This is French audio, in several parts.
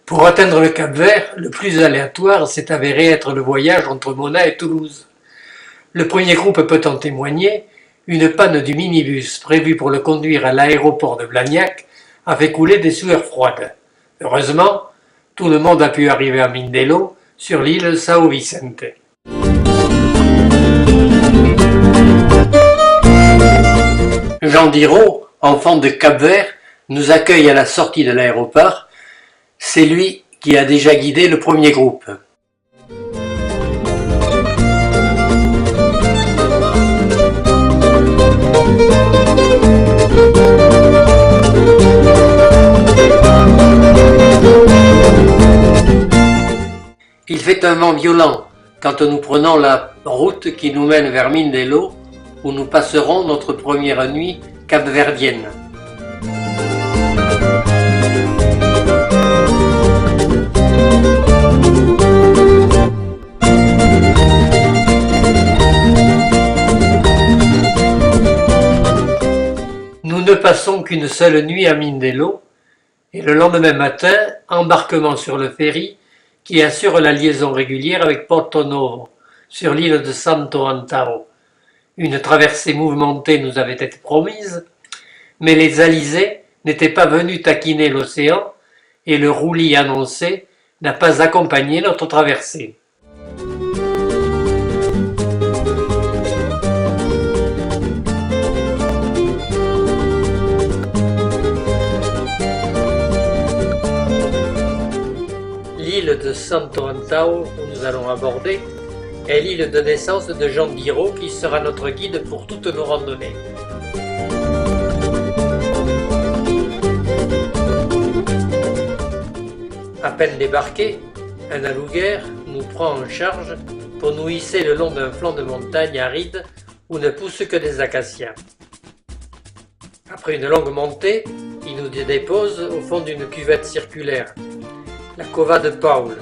Pour atteindre le Cap-Vert, le plus aléatoire s'est avéré être le voyage entre Mona et Toulouse. Le premier groupe peut en témoigner, une panne du minibus prévu pour le conduire à l'aéroport de Blagnac a fait couler des sueurs froides. Heureusement, tout le monde a pu arriver à Mindelo, sur l'île São Vicente. Jean Diraud, enfant de Cap-Vert, nous accueille à la sortie de l'aéroport. C'est lui qui a déjà guidé le premier groupe. Il fait un vent violent quand nous prenons la route qui nous mène vers Mindelo, où nous passerons notre première nuit capverdienne. Nous ne passons qu'une seule nuit à Mindelo, et le lendemain matin, embarquement sur le ferry qui assure la liaison régulière avec Porto Novo, sur l'île de Santo Antão. Une traversée mouvementée nous avait été promise, mais les alizés n'étaient pas venus taquiner l'océan et le roulis annoncé n'a pas accompagné notre traversée. L'île de Santo Antão, où nous allons aborder, est l'île de naissance de Jean Diraud qui sera notre guide pour toutes nos randonnées. À peine débarqué, un alouguer nous prend en charge pour nous hisser le long d'un flanc de montagne aride où ne poussent que des acacias. Après une longue montée, il nous dépose au fond d'une cuvette circulaire, la Cova de Paul,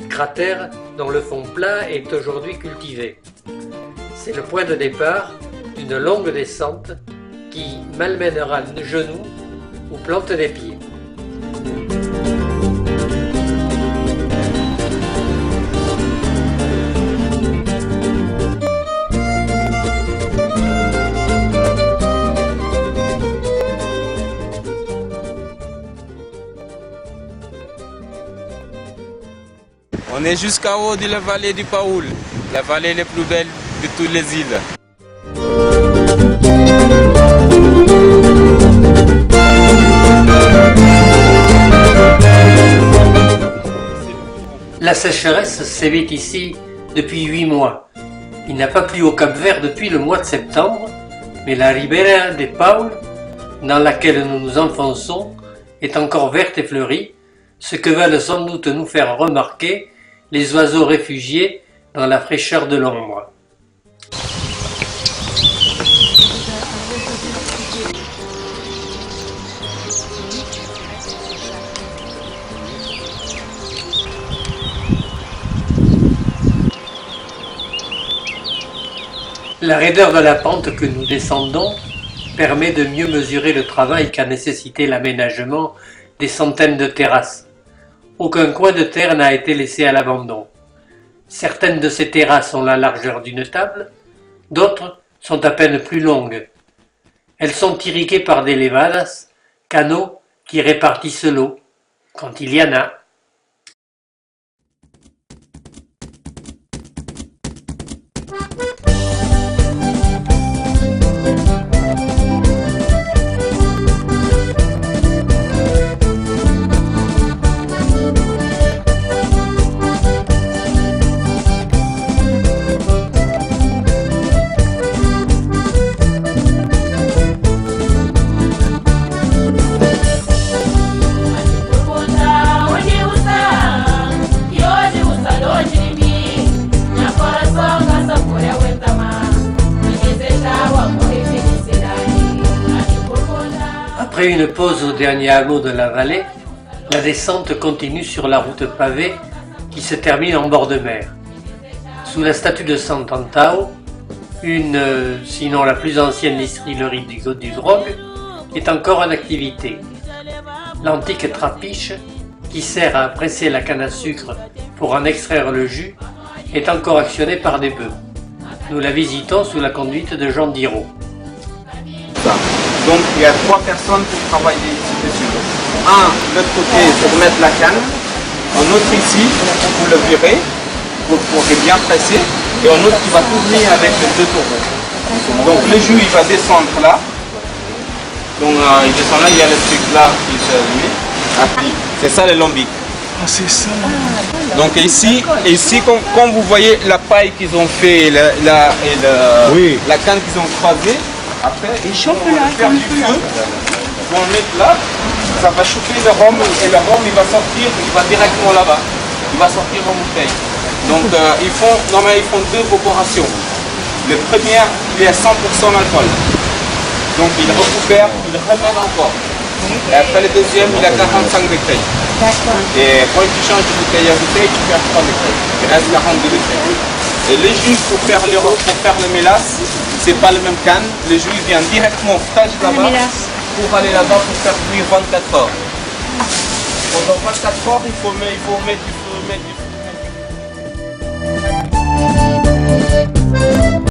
cratère dont le fond plat est aujourd'hui cultivé. C'est le point de départ d'une longue descente qui malmènera genoux ou plante des pieds. On est jusqu'en haut de la vallée du Paul, la vallée la plus belle de toutes les îles. La sécheresse sévit ici depuis 8 mois. Il n'a pas plu au Cap-Vert depuis le mois de septembre, mais la Ribeira de Paul, dans laquelle nous nous enfonçons, est encore verte et fleurie, ce que veulent sans doute nous faire remarquer les oiseaux réfugiés dans la fraîcheur de l'ombre. La raideur de la pente que nous descendons permet de mieux mesurer le travail qu'a nécessité l'aménagement des centaines de terrasses. Aucun coin de terre n'a été laissé à l'abandon. Certaines de ces terrasses ont la largeur d'une table, d'autres sont à peine plus longues. Elles sont irriguées par des levadas, canaux qui répartissent l'eau, quand il y en a. Après une pause au dernier hameau de la vallée, la descente continue sur la route pavée qui se termine en bord de mer. Sous la statue de Sant'Antao, sinon la plus ancienne distillerie du Drogue, est encore en activité. L'antique trapiche qui sert à presser la canne à sucre pour en extraire le jus, est encore actionnée par des bœufs. Nous la visitons sous la conduite de Jean Diraud. Donc il y a 3 personnes qui travaillent ici dessus. Un de l'autre côté pour mettre la canne, un autre ici pour le virer, pour bien presser, et un autre qui va tourner avec les 2 taureaux. Donc le jus il va descendre là. Donc il descend là, il y a le truc là qui se met. C'est ça le lambic. Ah, c'est ça. Donc ici comme vous voyez la paille qu'ils ont fait et la canne qu'ils ont croisée, après ils vont faire du feu, ils vont le mettre là, ça va chauffer le rhum et le rhum il va sortir, il va directement là-bas, il va sortir en bouteille. Donc normalement ils font 2 opérations. Le premier il est à 100% d'alcool, donc il recupère, il remet encore. Et après le deuxième il est à 45 degrés. D'accord. Et quand tu changes de bouteille à bouteille, tu perds 3 degrés. Il reste 42 degrés. Et le jus pour faire le mélasse, c'est pas le même canne. Le jus vient directement fraîche là-bas pour aller là-bas pour faire cuire 24 heures. Pendant 24 heures, il faut mettre du feu.